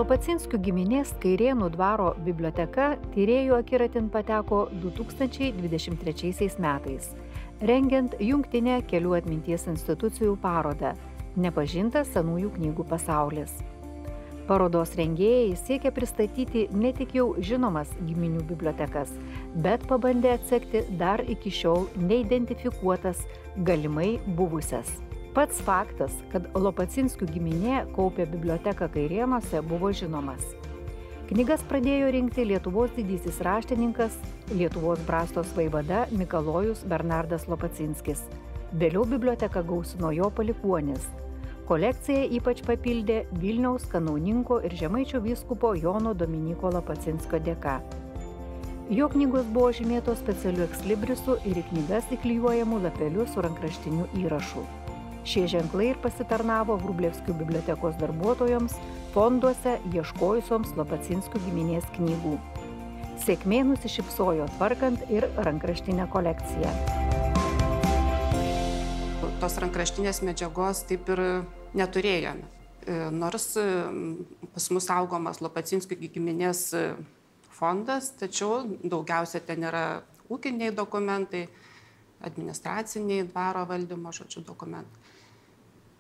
Lopacinskių giminės Kairėnų dvaro biblioteka tyrėjų akiratin pateko 2023 metais, rengiant jungtinę kelių atminties institucijų parodą Nepažintas senųjų knygų pasaulis. Parodos rengėjai siekia pristatyti ne tik jau žinomas giminių bibliotekas, bet pabandė atsekti dar iki šiol neidentifikuotas, galimai buvusias. Pats faktas, kad Lopacinskių giminė kaupė biblioteką Kairėnuose, buvo žinomas. Knygas pradėjo rinkti Lietuvos didysis raštininkas, Lietuvos Brastos vaivada Mikalojus Bernardas Lopacinskis. Vėliau biblioteką gausino jo palikuonis. Kolekciją ypač papildė Vilniaus kanauninko ir Žemaičio vyskupo Jono Dominyko Lopacinskio dėka. Jo knygos buvo žymėtos specialiu ekslibrisu ir į knygas įklijuojamų lapelių su rankraštiniu įrašu. Šie ženklai ir pasitarnavo Vrublevskių bibliotekos darbuotojoms fonduose ieškojusioms Lopacinskių giminės knygų. Sėkmė nusišypsojo tvarkant ir rankraštinę kolekciją. Tos rankraštinės medžiagos taip ir neturėjome. Nors pas mus saugomas Lopacinskių giminės fondas, tačiau daugiausia ten yra ūkiniai dokumentai, administraciniai dvaro valdymo dokumentai.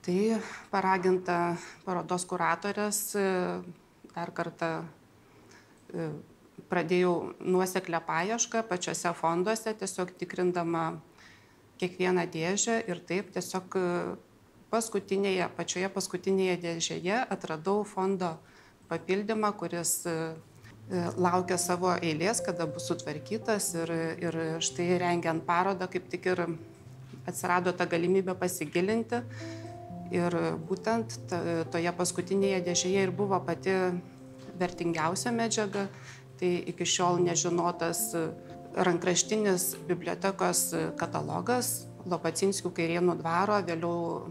Tai paraginta parodos kuratorės dar kartą pradėjau nuoseklę paiešką pačiose fonduose, tiesiog tikrindama kiekvieną dėžę ir taip tiesiog pačioje paskutinėje dėžėje atradau fondo papildymą, kuris laukia savo eilės, kada bus sutvarkytas ir štai rengiant parodą kaip tik ir atsirado ta galimybė pasigilinti ir būtent toje paskutinėje dėžėje ir buvo pati vertingiausia medžiaga, tai iki šiol nežinotas rankraštinis bibliotekos katalogas Lopacinskių Kairėnų dvaro, vėliau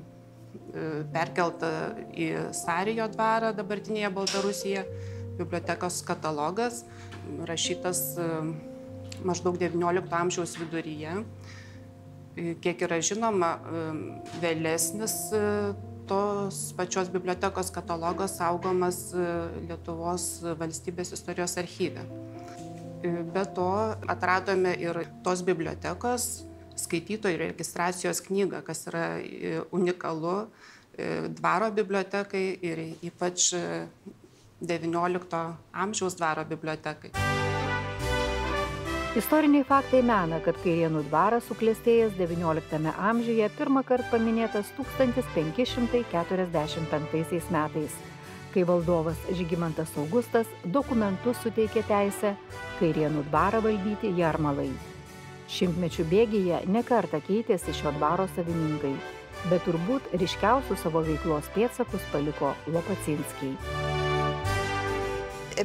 perkelta į Sarijo dvarą dabartinėje Baltarusijoje, bibliotekos katalogas, rašytas maždaug XIX amžiaus viduryje. Kiek yra žinoma, vėlesnis tos pačios bibliotekos katalogas saugomas Lietuvos valstybės istorijos archyve. Be to atradome ir tos bibliotekos skaitytojų registracijos knygą, kas yra unikalu dvaro bibliotekai ir ypač XIX amžiaus dvaro bibliotekai. Istoriniai faktai mena, kad Kairėnų dvaras suklestėjęs XIX amžiuje pirmą kartą paminėtas 1545 metais, kai valdovas Žygimantas Augustas dokumentus suteikė teisę Kairėnų dvarą valdyti Jarmalai. Šimtmečių bėgyje nekartą keitėsi šio dvaro savininkai, bet turbūt ryškiausių savo veiklos pėdsakus paliko Lopacinskiai.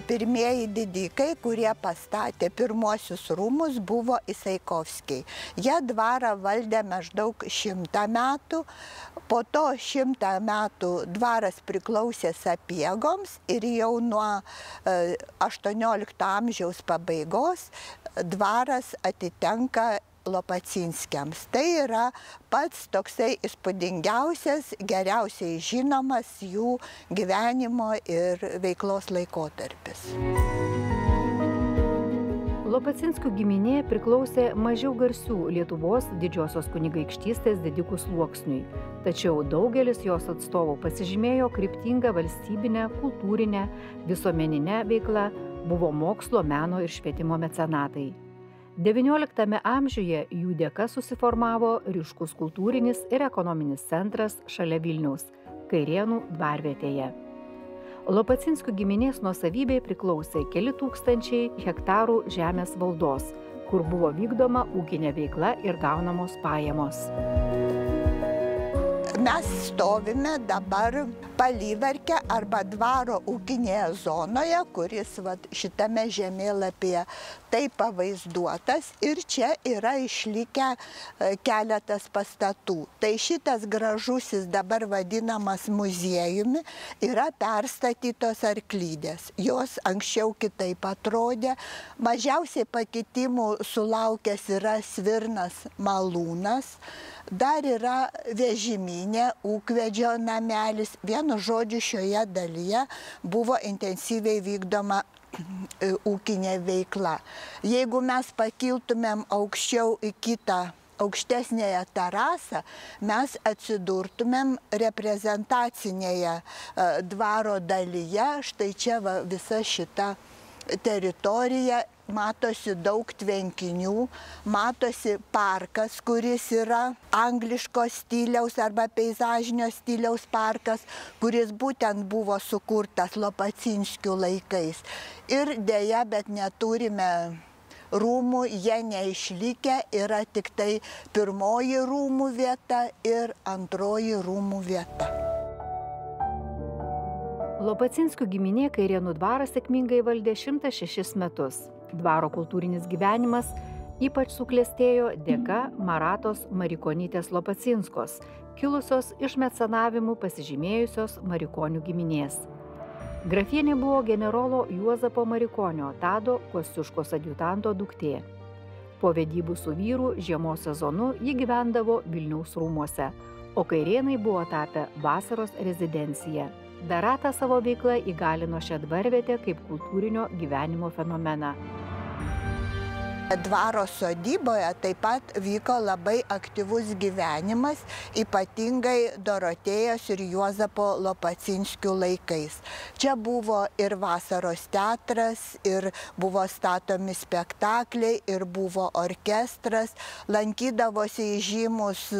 Pirmieji didikai, kurie pastatė pirmuosius rūmus, buvo Isaikovskiai. Jie dvarą valdė maždaug 100 metų, po to 100 metų dvaras priklausė Sapiegoms ir jau nuo 18 amžiaus pabaigos dvaras atitenka Lopacinskiams. Tai yra pats toksai įspūdingiausias, geriausiai žinomas jų gyvenimo ir veiklos laikotarpis. Lopacinskių giminė priklausė mažiau garsių Lietuvos didžiosios kunigaikštystės didikų sluoksniui, tačiau daugelis jos atstovų pasižymėjo kryptingą valstybinę, kultūrinę, visuomeninę veiklą, buvo mokslo, meno ir švietimo mecenatai. XIX amžiuje jų dėka susiformavo ryškus kultūrinis ir ekonominis centras šalia Vilniaus, Kairėnų dvarvietėje. Lopacinskių giminės nuosavybei priklausė keli tūkstančiai hektarų žemės valdos, kur buvo vykdoma ūkinė veikla ir gaunamos pajamos. Mes stovime dabar Palyvarke arba dvaro ūkinėje zonoje, kuris šitame žemėlapyje taip pavaizduotas ir čia yra išlikę keletas pastatų. Tai šitas gražusis dabar vadinamas muziejumi yra perstatytos arklydės. Jos anksčiau kitaip atrodė. Mažiausiai pakitimų sulaukęs yra Svirnas Malūnas. Dar yra vežiminė, ūkvedžio namelis. Vienu žodžiu, šioje dalyje buvo intensyviai vykdoma ūkinė veikla. Jeigu mes pakiltumėm aukščiau į kitą aukštesnėje terasą, mes atsidurtumėm reprezentacinėje dvaro dalyje. Štai čia visa šita teritorija, matosi daug tvenkinių, matosi parkas, kuris yra angliško stiliaus arba peizažinio stiliaus parkas, kuris būtent buvo sukurtas Lopacinskių laikais. Ir dėja, bet neturime rūmų, jie neišlikę, yra tik tai pirmoji rūmų vieta ir antroji rūmų vieta. Lopacinskių giminė Kairėnų dvarą sėkmingai valdė 106 metus. Dvaro kultūrinis gyvenimas ypač suklestėjo dėka Maratos Marikonytės Lopacinskos, kilusios iš mecenavimų pasižymėjusios Marikonių giminės. Grafienė buvo generolo Juozapo Marikonio Tado Kosciuškos adjutanto duktė. Po vedybų su vyru žiemos sezonu ji gyvendavo Vilniaus rūmuose, o Kairėnai buvo tapę vasaros rezidencija. Darata savo veiklą įgalino šią dvarvietę kaip kultūrinio gyvenimo fenomeną. Dvaro sodyboje taip pat vyko labai aktyvus gyvenimas, ypatingai Dorotėjos ir Juozapo Lopacinskių laikais. Čia buvo ir vasaros teatras, ir buvo statomi spektakliai, ir buvo orkestras, lankydavosi įžymus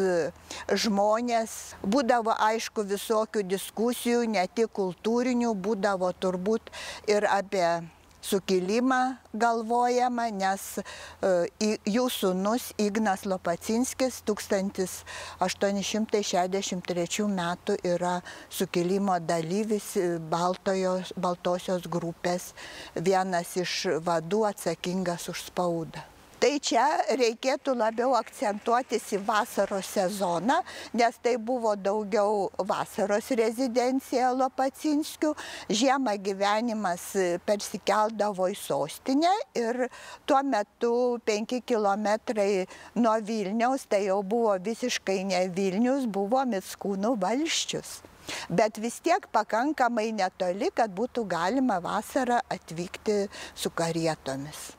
žmonės, būdavo aišku visokių diskusijų, ne tik kultūrinių, būdavo turbūt ir apie sukilimą galvojama, nes jų sūnus Ignas Lopacinskis 1863 metų yra sukilimo dalyvis, Baltosios grupės, vienas iš vadų atsakingas už spaudą. Tai čia reikėtų labiau akcentuotis į vasaros sezoną, nes tai buvo daugiau vasaros rezidencija Lopacinskių. Žiemą gyvenimas persikeldavo į sostinę ir tuo metu 5 kilometrai nuo Vilniaus, tai jau buvo visiškai ne Vilnius, buvo Mickūnų valsčius. Bet vis tiek pakankamai netoli, kad būtų galima vasarą atvykti su karietomis.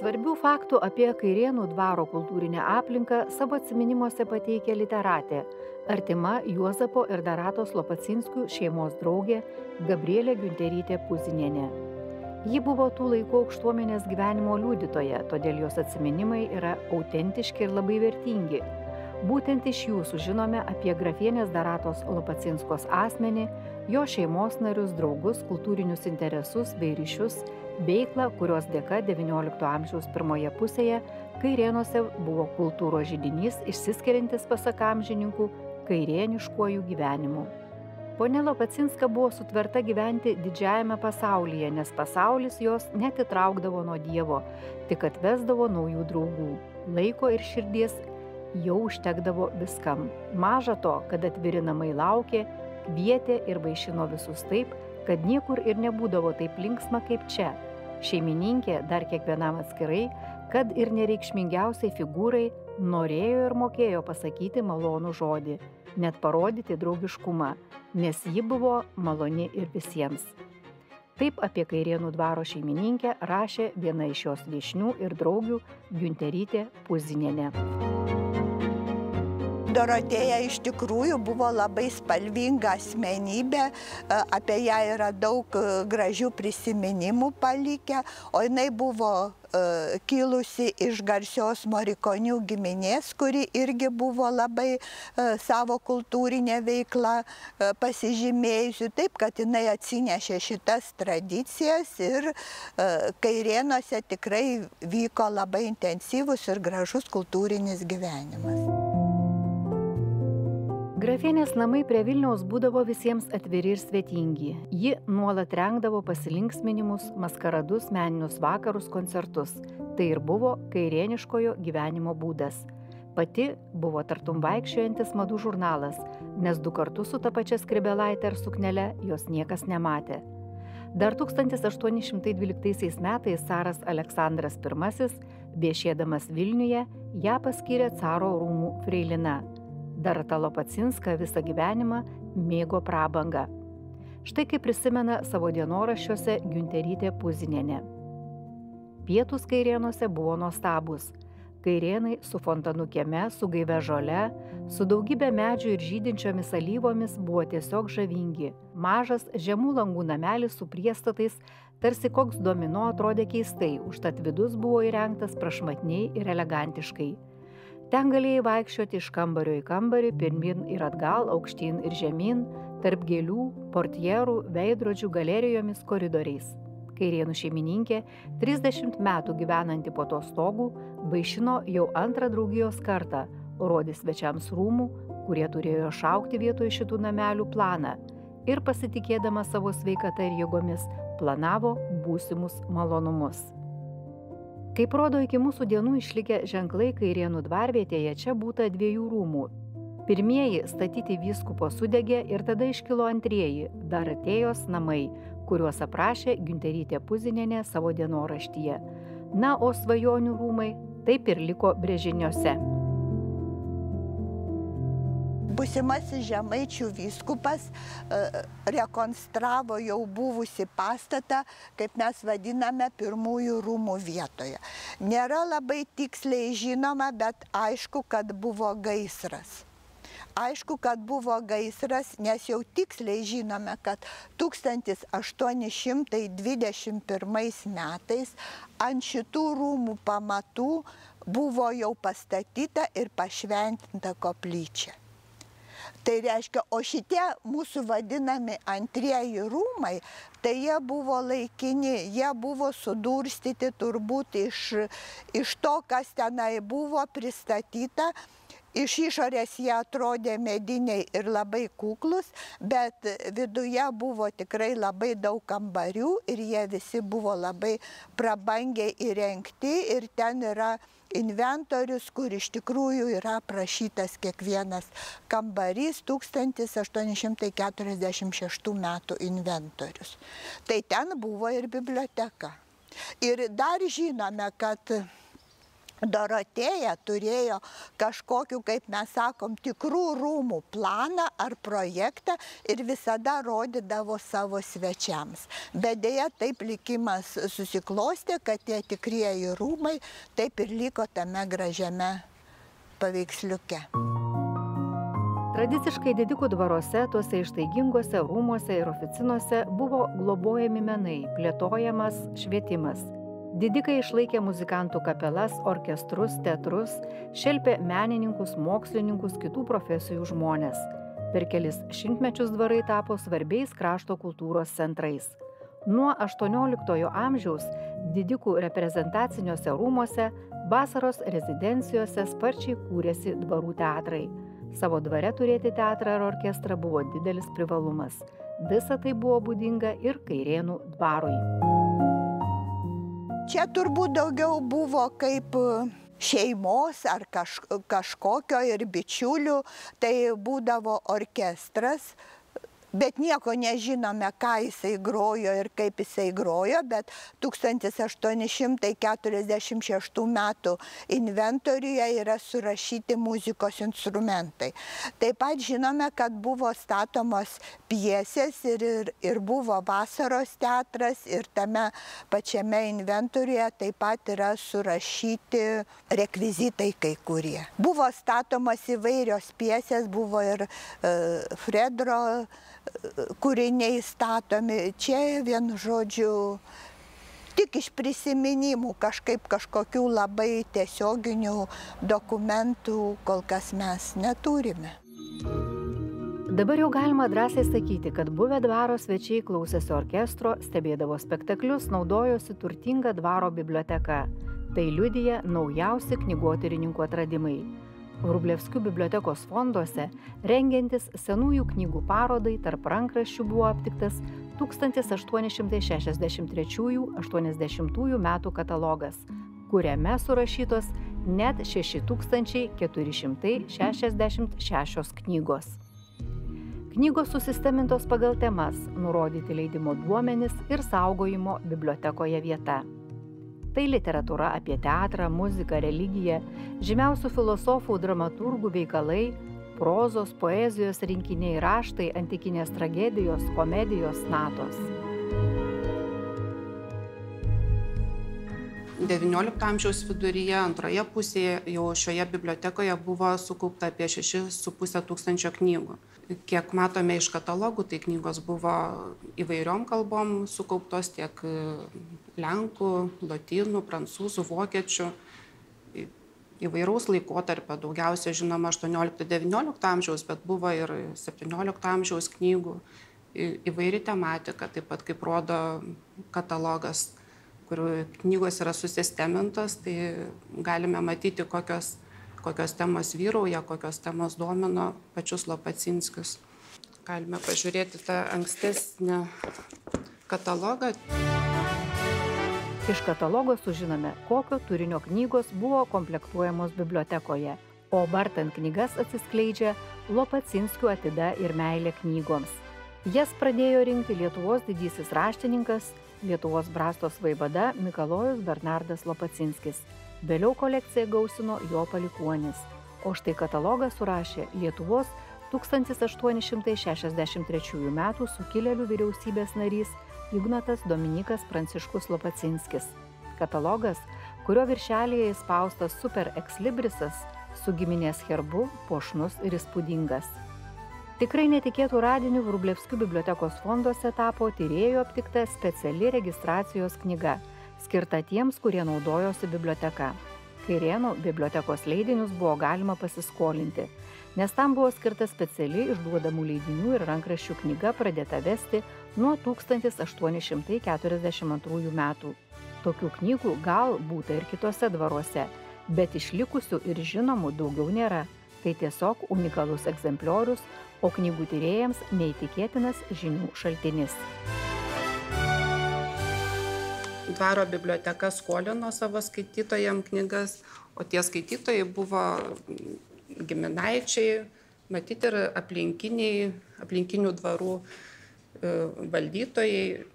Svarbių faktų apie Kairėnų dvaro kultūrinę aplinką savo atsiminimuose pateikė literatė, artima Juozapo ir Daratos Lopacinskių šeimos draugė Gabrielė Giunterytė Puzinienė. Ji buvo tų laikų aukštuomenės gyvenimo liudytoja, todėl jos atsiminimai yra autentiški ir labai vertingi. Būtent iš jų sužinome apie grafienės Daratos Lopacinskos asmenį, jo šeimos narius, draugus, kultūrinius interesus bei ryšius, veiklą, kurios dėka XIX amžiaus pirmoje pusėje Kairėnuose buvo kultūros židinys išsiskiriantis pasak amžininkų kairėniškuoju gyvenimu. Ponia Lopacinska buvo sutverta gyventi didžiajame pasaulyje, nes pasaulis jos netitraukdavo nuo Dievo, tik atvesdavo naujų draugų. Laiko ir širdies jau užtekdavo viskam. Maža to, kad atviri namai laukė, kvietė ir vaišino visus taip, kad niekur ir nebūdavo taip linksma kaip čia. Šeimininkė dar kiekvienam atskirai, kad ir nereikšmingiausiai figūrai norėjo ir mokėjo pasakyti malonų žodį, net parodyti draugiškumą, nes ji buvo maloni ir visiems. Taip apie Kairėnų dvaro šeimininkę rašė viena iš jos viešnių ir draugių Giunterytė Puzinienė. Dorotėja iš tikrųjų buvo labai spalvinga asmenybė, apie ją yra daug gražių prisiminimų palikę, o jinai buvo kilusi iš garsios Marikonių giminės, kuri irgi buvo labai savo kultūrinę veiklą pasižymėjusi, taip kad jinai atsinešė šitas tradicijas ir Kairėnuose tikrai vyko labai intensyvus ir gražus kultūrinis gyvenimas. Grafienės namai prie Vilniaus būdavo visiems atviri ir svetingi. Ji nuolat rengdavo pasilinksminimus, maskaradus, meninius vakarus, koncertus. Tai ir buvo kairėniškojo gyvenimo būdas. Pati buvo tartum vaikščiojantis madų žurnalas, nes 2 kartus su ta pačia skrybėlaite ar suknele jos niekas nematė. Dar 1812 metais caras Aleksandras I Viešėdamas Vilniuje, ją paskyrė caro rūmų freilina. Darata Lopacinska visą gyvenimą mėgo prabangą. Štai kaip prisimena savo dienoraščiuose Giunterytė Puzinienė. Pietūs Kairėnuose buvo nuostabus. Kairėnai su fontanu kieme, su gaivia žole, su daugybė medžių ir žydinčiomis alyvomis buvo tiesiog žavingi. Mažas žemų langų namelis su priestatais, tarsi koks domino, atrodė keistai, užtat vidus buvo įrengtas prašmatniai ir elegantiškai. Ten galėjai vaikščioti iš kambario į kambarį, pirmyn ir atgal, aukštyn ir žemyn, tarp gėlių, portjerų, veidrodžių, galerijomis, koridoriais. Kairėnų šeimininkė, 30 metų gyvenanti po to stogų, vaišino jau antrą draugijos kartą, rodė svečiams rūmų, kurie turėjo šaukti vietoj šitų namelių planą ir pasitikėdama savo sveikata ir jėgomis planavo būsimus malonumus. Kaip rodo iki mūsų dienų išlikę ženklai, Kairėnų dvarvietėje čia būta 2 rūmų. Pirmieji statyti vyskupo sudegė ir tada iškilo antrieji, Daratėjos namai, kuriuos aprašė Giunterytė Puzinienė savo dienoraštyje. Na, o Svajonių rūmai taip ir liko Brėžiniuose. Būsimasis Žemaičių vyskupas rekonstravo jau buvusi pastatą, kaip mes vadiname, pirmųjų rūmų vietoje. Nėra labai tiksliai žinoma, bet aišku, kad buvo gaisras. Aišku, kad buvo gaisras, nes jau tiksliai žinome, kad 1821 metais ant šitų rūmų pamatų buvo jau pastatyta ir pašventinta koplyčia. Tai reiškia, o šitie mūsų vadinami antrieji rūmai, tai jie buvo laikini, jie buvo sudurstyti turbūt iš to, kas tenai buvo pristatyta. Iš išorės jie atrodė mediniai ir labai kuklus, bet viduje buvo tikrai labai daug kambarių ir jie visi buvo labai prabangiai įrengti ir ten yra inventorius, kur iš tikrųjų yra aprašytas kiekvienas kambarys, 1846 metų inventorius. Tai ten buvo ir biblioteka. Ir dar žinome, kad Dorotėja turėjo kažkokiu, kaip mes sakom, tikrų rūmų planą ar projektą ir visada rodydavo savo svečiams. Bet deja, taip likimas susiklostė, kad tie tikrieji rūmai taip ir liko tame gražiame paveiksliuke. Tradiciškai didikų dvaruose, tuose ištaiginguose rūmuose ir oficinuose buvo globojami menai, plėtojamas švietimas. Didikai išlaikė muzikantų kapelas, orkestrus, teatrus, šelpė menininkus, mokslininkus, kitų profesijų žmonės. Per kelis šimtmečius dvarai tapo svarbiais krašto kultūros centrais. Nuo 18 amžiaus didikų reprezentaciniuose rūmuose, vasaros rezidencijose sparčiai kūrėsi dvarų teatrai. Savo dvare turėti teatrą ar orkestrą buvo didelis privalumas. Visa tai buvo būdinga ir Kairėnų dvarui. Čia turbūt daugiau buvo kaip šeimos ar kažkokio ir bičiulių, tai būdavo orkestras, bet nieko nežinome, ką jisai grojo ir kaip jisai grojo, bet 1846 metų inventoriuje yra surašyti muzikos instrumentai. Taip pat žinome, kad buvo statomos pjesės ir buvo vasaros teatras ir tame pačiame inventoriuje taip pat yra surašyti rekvizitai kai kurie. Buvo statomos įvairios pjesės, buvo ir Fredro kūriniai statomi. Čia vienu žodžiu tik iš prisiminimų, kažkokių labai tiesioginių dokumentų kol kas mes neturime. Dabar jau galima drąsiai sakyti, kad buvę dvaro svečiai klausėsi orkestro, stebėdavo spektaklius, naudojosi turtinga dvaro biblioteka. Tai liudija naujausi knygotyrininkų atradimai. Vrublevskių bibliotekos fonduose, rengiantis senųjų knygų parodai, tarp rankraščių buvo aptiktas 1863–80 metų katalogas, kuriame surašytos net 6466 knygos. Knygos susistemintos pagal temas, nurodyti leidimo duomenis ir saugojimo bibliotekoje vieta. Tai literatūra apie teatrą, muziką, religiją, žymiausių filosofų, dramaturgų veikalai, prozos, poezijos rinkiniai, raštai, antikinės tragedijos, komedijos, natos. XIX amžiaus viduryje, antroje pusėje jau šioje bibliotekoje buvo sukaupta apie 6,5 tūkstančio knygų. Kiek matome iš katalogų, tai knygos buvo įvairiom kalbom sukauptos, tiek lenkų, lotynų, prancūzų, vokiečių, įvairaus laikotarpio, daugiausia žinoma 18-19 amžiaus, bet buvo ir 17 amžiaus knygų, įvairi tematika, taip pat kaip rodo katalogas, kur knygos yra susistemintos, tai galime matyti, kokios temos vyrauja, kokios temos domino pačius Lopacinskius. Galime pažiūrėti tą ankstesnį katalogą. Iš katalogo sužinome, kokio turinio knygos buvo komplektuojamos bibliotekoje, o vartant knygas atsiskleidžia Lopacinskių atida ir meilė knygoms. Jas pradėjo rinkti Lietuvos didysis raštininkas, Lietuvos Brastos vaivada Mikalojus Bernardas Lopacinskis. Vėliau kolekciją gausino jo palikuonis, o štai katalogą surašė Lietuvos 1863 metų sukilėlių vyriausybės narys Ignotas Dominykas Pranciškus Lopacinskis. Katalogas, kurio viršelyje įspaustas super ekslibrisas, su giminės herbu, puošnus ir įspūdingas. Tikrai netikėtų radinių Vrublevskių bibliotekos fonduose tapo tyrėjų aptikta speciali registracijos knyga, skirta tiems, kurie naudojosi biblioteka. Kairėnų bibliotekos leidinius buvo galima pasiskolinti, nes tam buvo skirta speciali išduodamų leidinių ir rankraščių knyga pradėta vesti nuo 1842 metų. Tokių knygų gal būta ir kitose dvaruose, bet išlikusių ir žinomų daugiau nėra. Tai tiesiog unikalus egzempliorius, o knygų tyrėjams neįtikėtinas žinių šaltinis. Dvaro biblioteka skolino savo skaitytojams knygas, o tie skaitytojai buvo giminaičiai, matyti ir aplinkinių dvarų valdytojai,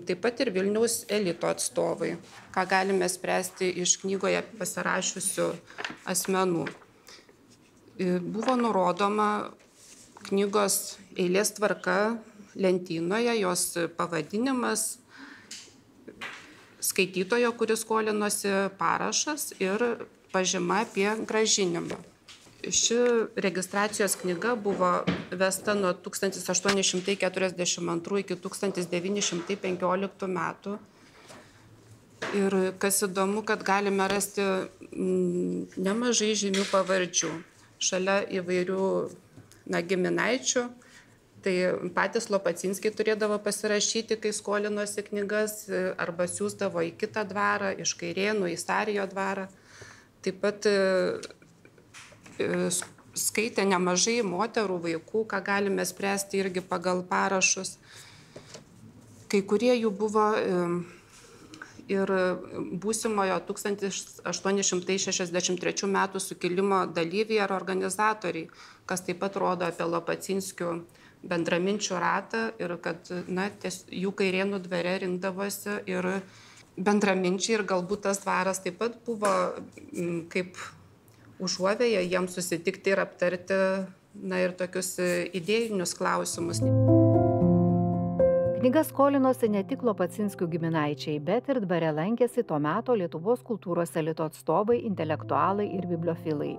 taip pat ir Vilniaus elito atstovai, ką galime spręsti iš knygoje pasirašiusių asmenų. Buvo nurodoma knygos eilės tvarka lentynoje, jos pavadinimas, skaitytojo, kuris skolinosi, parašas ir pažyma apie grąžinimą. Ši registracijos knyga buvo vesta nuo 1842 iki 1915 metų. Ir kas įdomu, kad galime rasti nemažai žymių pavardžių. Šalia įvairių giminaičių, tai patys Lopacinskiai turėdavo pasirašyti, kai skolinosi knygas, arba siųsdavo į kitą dvarą, iš Kairėnų į Sarijo dvarą. Taip pat skaitė nemažai moterų, vaikų, ką galime spręsti irgi pagal parašus. Kai kurie jų buvo ir būsimojo 1863 metų sukilimo dalyviai ar organizatoriai, kas taip pat rodo apie Lopacinskių bendraminčių ratą ir kad jų Kairėnų dvare rinkdavosi ir bendraminčiai ir galbūt tas dvaras taip pat buvo kaip užuovėja jiems susitikti ir aptarti ir tokius idėjinius klausimus. Knygas skolinosi ne tik Lopacinskių giminaičiai, bet ir dvare lankėsi to meto Lietuvos kultūros elito atstovai, intelektualai ir bibliofilai.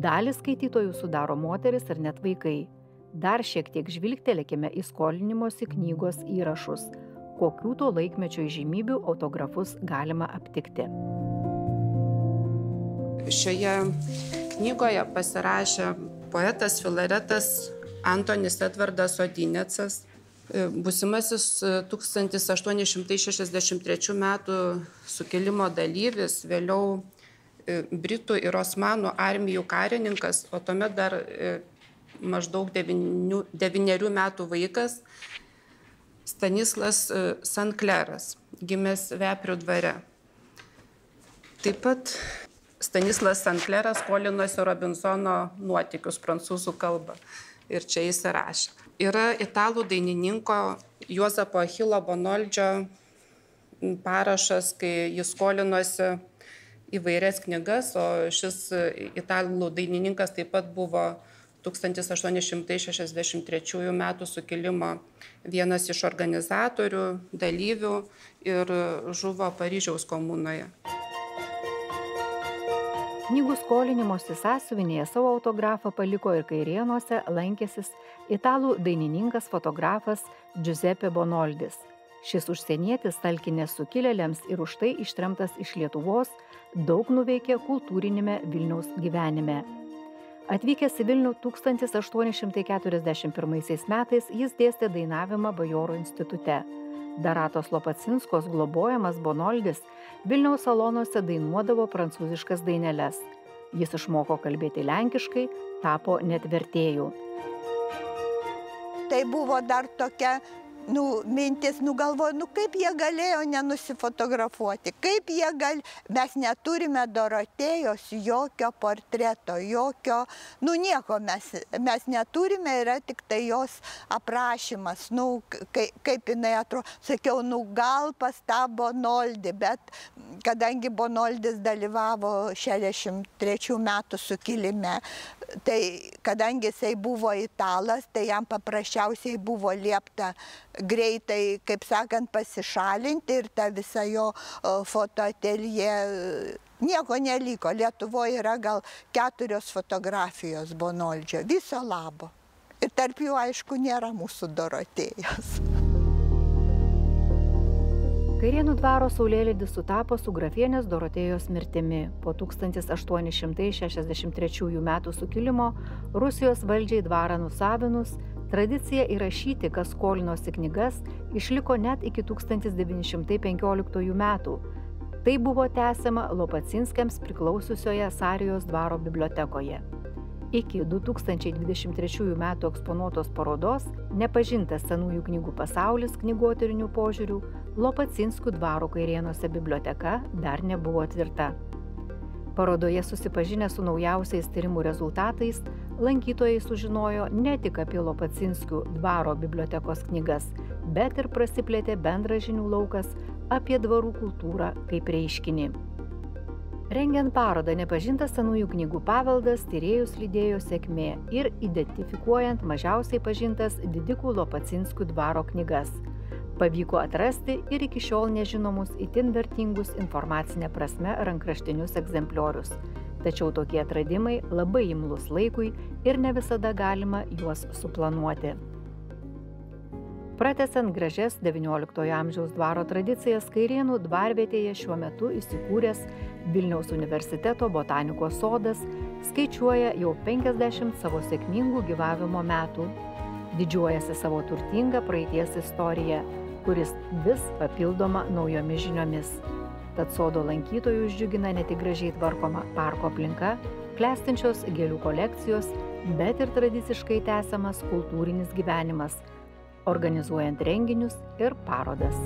Dalį skaitytojų sudaro moteris ir net vaikai. Dar šiek tiek žvilgtelėkime į skolinimosi knygos įrašus, kokių to laikmečio įžymybių autografus galima aptikti. Šioje knygoje pasirašė poetas Filaretas Antonis Edvardas Odinecas, būsimasis 1863 metų sukilimo dalyvis, vėliau Britų ir Osmanų armijų karininkas, o tuomet dar maždaug 9 metų vaikas Stanislas Sankleras, gimęs Veprių dvare. Taip pat Stanislas Sankleras skolinosi Robinsono nuotykius prancūzų kalbą ir čia įsirašė. Yra italų dainininko Juozapo Achilo Bonoldžio parašas, kai jis skolinosi įvairias knygas, o šis italų dainininkas taip pat buvo 1863 metų sukilimo vienas iš organizatorių, dalyvių ir žuvo Paryžiaus komunoje. Knygų skolinimosi sąsiuvinėje savo autografą paliko ir Kairėnuose lankęsis italų dainininkas fotografas Giuseppe Bonoldis. Šis užsienietis talkinės sukilėliams ir už tai ištremtas iš Lietuvos daug nuveikė kultūrinėme Vilniaus gyvenime. Atvykęs į Vilnių 1841 metais jis dėstė dainavimą Bajorų institute. Daratos Lopacinskos globojamas Bonoldis Vilniaus salonuose dainuodavo prancūziškas daineles. Jis išmoko kalbėti lenkiškai, tapo net vertėju. Tai buvo dar tokia mintis, galvoju, kaip jie galėjo nenusifotografuoti, kaip jie mes neturime Dorotėjos jokio portreto, jokio, nieko mes neturime, yra tik tai jos aprašymas, kaip jinai atrodo. Sakiau, gal pas tą Bonoldį, bet kadangi Bonoldis dalyvavo 63 metų sukilime, tai kadangi jisai buvo italas, tai jam paprasčiausiai buvo liepta greitai, kaip sakant, pasišalinti ir ta visa jo fotoateljė nieko neliko. Lietuvoje yra gal 4 fotografijos Bonoldžio, viso labo. Ir tarp jų, aišku, nėra mūsų Dorotėjos. Kairėnų dvaro saulėlydis sutapo su grafienės Dorotėjos mirtimi. Po 1863 metų sukilimo Rusijos valdžiai dvarą nusavinus, tradicija įrašyti, kas skolinosi knygas, išliko net iki 1915 metų. Tai buvo tęsiama Lopacinskiams priklausiusioje Sarijos dvaro bibliotekoje. Iki 2023 metų eksponuotos parodos Nepažintas senųjų knygų pasaulis knygotyrinių požiūrių Lopacinskių dvaro Kairėnuose biblioteka dar nebuvo atvirta. Parodoje susipažinę su naujausiais tyrimų rezultatais, lankytojai sužinojo ne tik apie Lopacinskių dvaro bibliotekos knygas, bet ir prasiplėtė bendras žinių laukas apie dvarų kultūrą kaip reiškinį. Rengiant parodą Nepažintas senųjų knygų paveldas, tyrėjus lydėjo sėkmė ir identifikuojant mažiausiai pažintas didikų Lopacinskių dvaro knygas. Pavyko atrasti ir iki šiol nežinomus itin vertingus informacinę prasme rankraštinius egzempliorius. Tačiau tokie atradimai labai imlus laikui ir ne visada galima juos suplanuoti. Pratęsiant gražias XIX amžiaus dvaro tradicijas, Kairėnų dvarvietėje šiuo metu įsikūręs Vilniaus universiteto botanikos sodas skaičiuoja jau 50 savo sėkmingų gyvavimo metų. Didžiuojasi savo turtingą praeities istoriją, kuris vis papildoma naujomis žiniomis. Tad sodo lankytojus džiugina ne tik gražiai tvarkoma parko aplinka, klestinčios gėlių kolekcijos, bet ir tradiciškai tęsiamas kultūrinis gyvenimas, organizuojant renginius ir parodas.